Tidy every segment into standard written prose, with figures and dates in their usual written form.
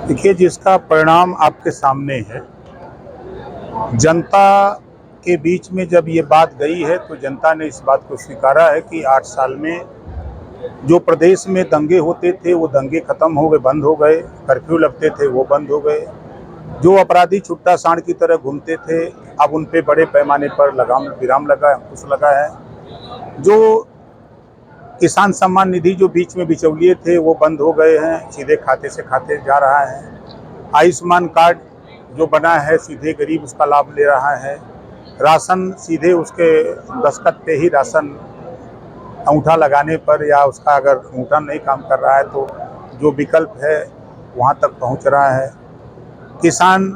देखिए, जिसका परिणाम आपके सामने है, जनता के बीच में जब ये बात गई है तो जनता ने इस बात को स्वीकारा है कि 8 साल में जो प्रदेश में दंगे होते थे वो दंगे खत्म हो गए, बंद हो गए, कर्फ्यू लगते थे वो बंद हो गए, जो अपराधी छुट्टा सांड की तरह घूमते थे अब उन पे बड़े पैमाने पर लगाम विराम लगा, अंकुश लगा है। जो किसान सम्मान निधि जो बीच में बिचौलिए थे वो बंद हो गए हैं, सीधे खाते से खाते जा रहा है। आयुष्मान कार्ड जो बना है सीधे गरीब उसका लाभ ले रहा है। राशन सीधे उसके दस्तखत पे ही राशन अंगूठा लगाने पर या उसका अगर अंगूठा नहीं काम कर रहा है तो जो विकल्प है वहाँ तक पहुँच रहा है। किसान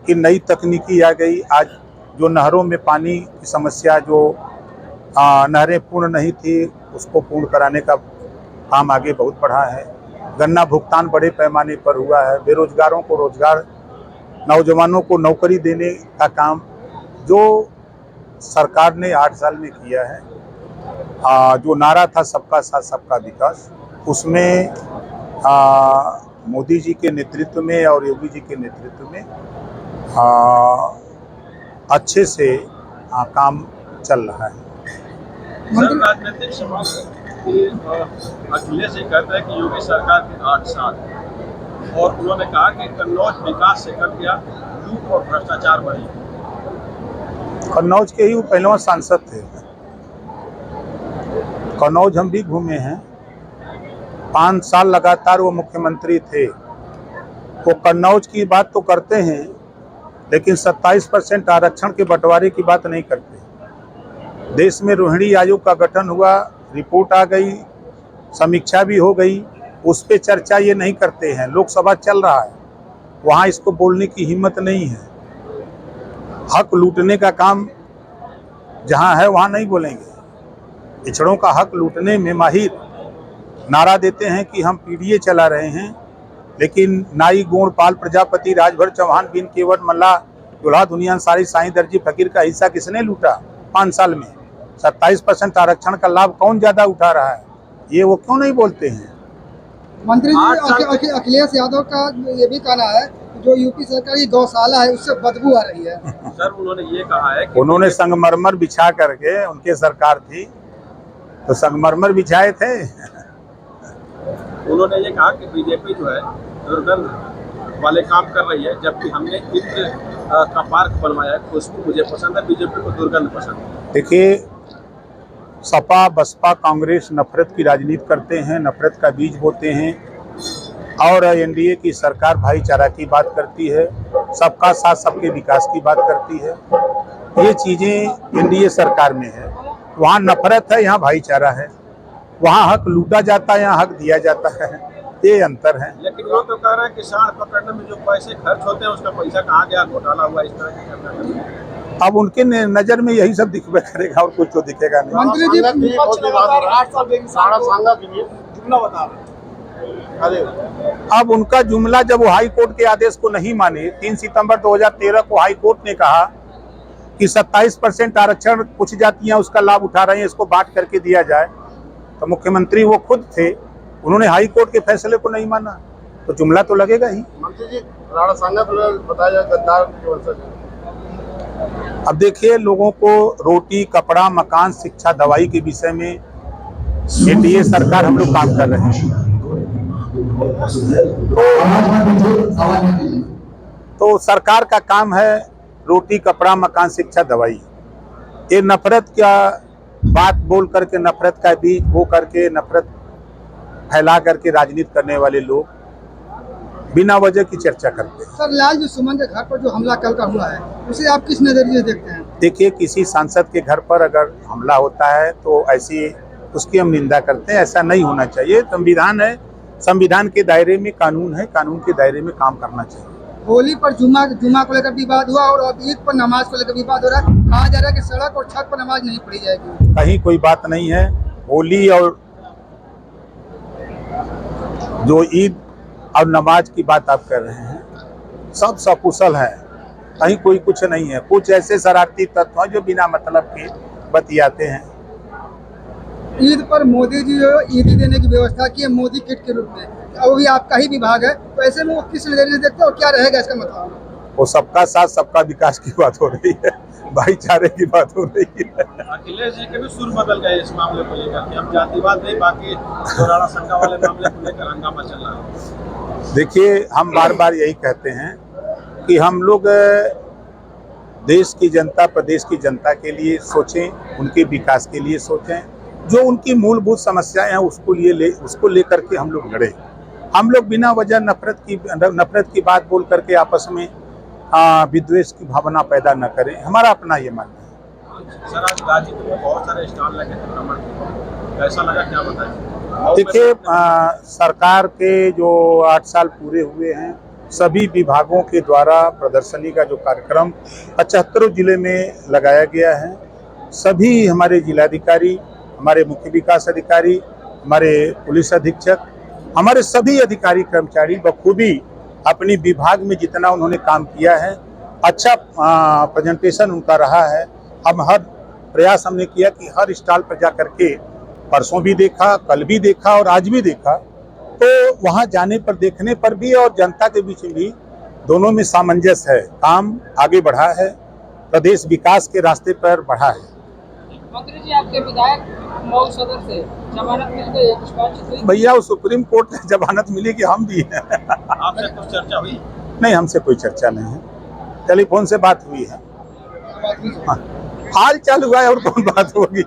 की नई तकनीकी आ गई। आज जो नहरों में पानी की समस्या जो नहरें पूर्ण नहीं थी उसको पूर्ण कराने का काम आगे बहुत बढ़ा है। गन्ना भुगतान बड़े पैमाने पर हुआ है। बेरोजगारों को रोजगार, नौजवानों को नौकरी देने का काम जो सरकार ने 8 साल में किया है। जो नारा था सबका साथ सबका विकास, उसमें मोदी जी के नेतृत्व में और योगी जी के नेतृत्व में अच्छे से काम चल रहा है। राजनीतिक अखिलेश जी कहते हैं कि योगी सरकार के 8 साल और उन्होंने कहा कि कन्नौज विकास से कर दिया, लूट और भ्रष्टाचार बढ़ी। कन्नौज के ही वो पहलवा सांसद थे। कन्नौज हम भी घूमे हैं, 5 साल लगातार वो मुख्यमंत्री थे। वो कन्नौज की बात तो करते हैं लेकिन 27% आरक्षण के बंटवारे की बात नहीं करते। देश में रोहिणी आयोग का गठन हुआ, रिपोर्ट आ गई, समीक्षा भी हो गई, उस पर चर्चा ये नहीं करते हैं। लोकसभा चल रहा है, वहाँ इसको बोलने की हिम्मत नहीं है। हक लूटने का काम जहाँ है वहाँ नहीं बोलेंगे। पिछड़ों का हक लूटने में माहिर नारा देते हैं कि हम पीडीए चला रहे हैं, लेकिन नाई गोण पाल प्रजापति राजभर चौहान बिन केवट मल्ला दुल्हा दुनिया सारी साईं दर्जी फकीर का हिस्सा किसने लूटा 5 साल में? 27% आरक्षण का लाभ कौन ज्यादा उठा रहा है, ये वो क्यों नहीं बोलते हैं? मंत्री जी, अखिलेश यादव का ये भी कहना है जो यूपी सरकार की गौशाला है उससे बदबू आ रही है। सर उन्होंने ये कहा है कि उन्होंने संगमरमर बिछा करके, उनके सरकार थी तो संगमरमर बिछाए थे। उन्होंने ये कहा कि बीजेपी जो है दुर्गंध वाले काम कर रही है, जबकि हमने इत्र का पार्क बनवाया है। खुशबू मुझे पसंद है, बीजेपी को दुर्गंध पसंद है। देखिए, सपा बसपा कांग्रेस नफरत की राजनीति करते हैं, नफरत का बीज बोते हैं और एनडीए की सरकार भाईचारा की बात करती है, सबका साथ सबके विकास की बात करती है। ये चीज़ें एनडीए सरकार में है। वहाँ नफरत है, यहाँ भाईचारा है। वहाँ हक लूटा जाता है, यहाँ हक दिया जाता है, ये अंतर है। लेकिन वो तो कह रहे हैं कि सांड पकड़ने में जो पैसे खर्च होते हैं उसका पैसा कहाँ गया, घोटाला हुआ, इस तरह की। अब उनके नजर में यही सब दिखबे करेगा और कुछ तो दिखेगा नहीं। मंत्री जी, अब उनका जुमला जब वो हाई कोर्ट के आदेश को नहीं माने, 3 सितंबर 2013 को हाई कोर्ट ने कहा कि 27% आरक्षण कुछ जातियां उसका लाभ उठा रही हैं, इसको बांट करके दिया जाए, तो मुख्यमंत्री वो खुद थे, उन्होंने हाई कोर्ट के फैसले को नहीं माना, तो जुमला तो लगेगा ही। मंत्री जी, राणा सांगा बताया गद्दार के वंशज। अब देखिए, लोगों को रोटी, कपड़ा, मकान, शिक्षा, दवाई के विषय में एनडीए सरकार हम लोग काम कर रहे हैं। तो सरकार का काम है रोटी, कपड़ा, मकान, शिक्षा, दवाई। ये नफरत का बात बोल करके, नफरत का बीज बो करके, नफरत फैला करके राजनीति करने वाले लोग बिना वजह की चर्चा करते हैं। सर, लालजी सुमन के घर पर जो हमला कल का हुआ है उसे आप किस नजरिए से देखते हैं? देखिए, किसी सांसद के घर पर अगर हमला होता है तो ऐसी उसकी हम निंदा करते हैं। ऐसा नहीं होना चाहिए। संविधान है, संविधान के दायरे में कानून है, कानून के दायरे में काम करना चाहिए। होली पर जुमा को लेकर विवाद हुआ और अब ईद पर नमाज को लेकर विवाद हो रहा है। कहा जा रहा है कि सड़क और छत पर नमाज नहीं पढ़ी जाएगी। कहीं कोई बात नहीं है। होली और जो ईद और नमाज की बात आप कर रहे हैं, सब सकुशल है, कहीं कोई कुछ नहीं है। कुछ ऐसे शरारती तत्व हैं जो बिना मतलब के बतियाते हैं। ईद पर मोदी जी ईदी देने की व्यवस्था की है मोदी किट के रूप में। वो भी आपका ही विभाग है, तो ऐसे में वो किस नजरिए से देखते हैं और क्या रहेगा इसका मतलब? वो सबका साथ सबका विकास की बात हो रही है, भाईचारे की बात हो रही है। अखिलेश जी के भी सुर बदल गए इस मामले को लेकर कि हम जातिवाद नहीं, बाकी जो राणा संघा वाले मामले को लेकर हंगामा चल रहा है। देखिए, हम बार बार यही कहते हैं कि हम लोग देश की जनता, प्रदेश की जनता के लिए सोचें, उनके विकास के लिए सोचें, जो उनकी मूलभूत समस्याएं हैं उसको लेकर के हम लोग लड़ें। हम लोग बिना वजह नफरत की बात बोल करके आपस में विद्वेष की भावना पैदा न करें, हमारा अपना ये मानना है। सर, आज गाजीपुर में बहुत सारे स्टॉल लगे थे भ्रमण के, कैसा लगा, क्या बताएं? देखिए, सरकार के जो 8 साल पूरे हुए हैं, सभी विभागों के द्वारा प्रदर्शनी का जो कार्यक्रम 75 जिले में लगाया गया है। सभी हमारे जिलाधिकारी, हमारे मुख्य विकास अधिकारी, हमारे पुलिस अधीक्षक, हमारे सभी अधिकारी कर्मचारी बखूबी अपनी विभाग में जितना उन्होंने काम किया है, अच्छा प्रेजेंटेशन उनका रहा है। हम हर प्रयास हमने किया कि हर स्टॉल पर जा करके, परसों भी देखा, कल भी देखा और आज भी देखा, तो वहाँ जाने पर, देखने पर भी और जनता के बीच में भी दोनों में सामंजस्य है, काम आगे बढ़ा है, प्रदेश विकास के रास्ते पर बढ़ा है। मंत्री जी, आपके विधायक मऊ सदर से जमानत मिल गई है, कुछ बातचीत हुई? भैया, वो सुप्रीम कोर्ट से जमानत मिली कि हम भी हैं। आपसे कुछ चर्चा हुई? नहीं, हमसे कोई चर्चा नहीं है, टेलीफोन से बात हुई है। हाँ, हाल चाल हुआ है और कौन बात होगी।